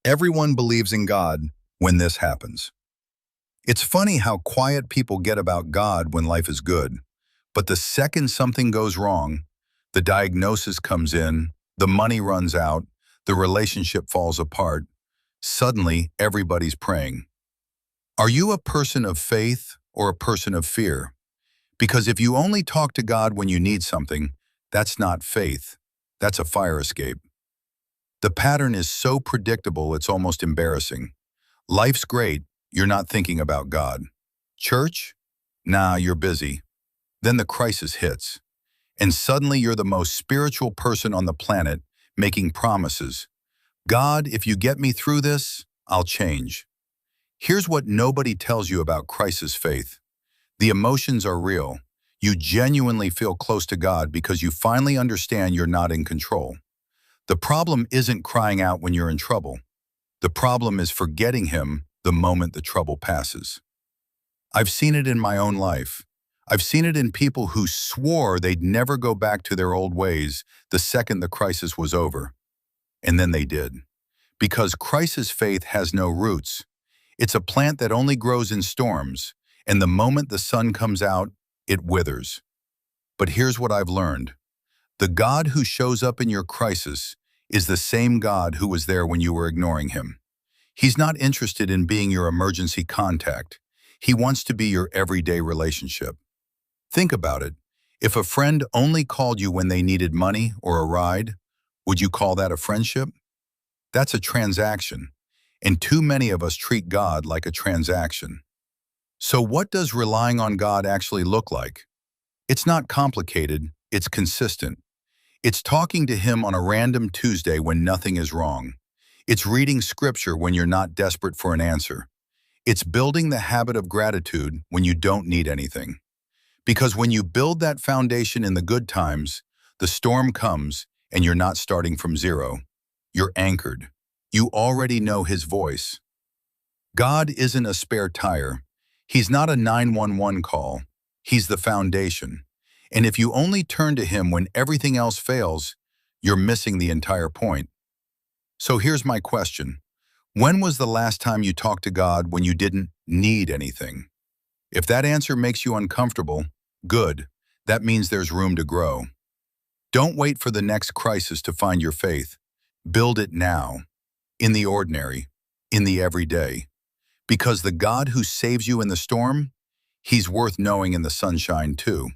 Everyone believes in God when this happens. It's funny how quiet people get about God when life is good, but the second something goes wrong, the diagnosis comes in, the money runs out, the relationship falls apart, suddenly everybody's praying. Are you a person of faith or a person of fear? Because if you only talk to God when you need something, that's not faith. That's a fire escape. The pattern is so predictable it's almost embarrassing. Life's great, you're not thinking about God. Church? Nah, you're busy. Then the crisis hits. And suddenly you're the most spiritual person on the planet, making promises. God, if you get me through this, I'll change. Here's what nobody tells you about crisis faith. The emotions are real. You genuinely feel close to God because you finally understand you're not in control. The problem isn't crying out when you're in trouble. The problem is forgetting Him the moment the trouble passes. I've seen it in my own life. I've seen it in people who swore they'd never go back to their old ways the second the crisis was over. And then they did. Because crisis faith has no roots. It's a plant that only grows in storms, and the moment the sun comes out, it withers. But here's what I've learned. The God who shows up in your crisis is the same God who was there when you were ignoring Him. He's not interested in being your emergency contact. He wants to be your everyday relationship. Think about it. If a friend only called you when they needed money or a ride, would you call that a friendship? That's a transaction. And too many of us treat God like a transaction. So what does relying on God actually look like? It's not complicated, it's consistent. It's talking to Him on a random Tuesday when nothing is wrong. It's reading scripture when you're not desperate for an answer. It's building the habit of gratitude when you don't need anything. Because when you build that foundation in the good times, the storm comes and you're not starting from zero. You're anchored. You already know His voice. God isn't a spare tire. He's not a 911 call. He's the foundation. And if you only turn to Him when everything else fails, you're missing the entire point. So here's my question. When was the last time you talked to God when you didn't need anything? If that answer makes you uncomfortable, good. That means there's room to grow. Don't wait for the next crisis to find your faith. Build it now, in the ordinary, in the everyday. Because the God who saves you in the storm, He's worth knowing in the sunshine too.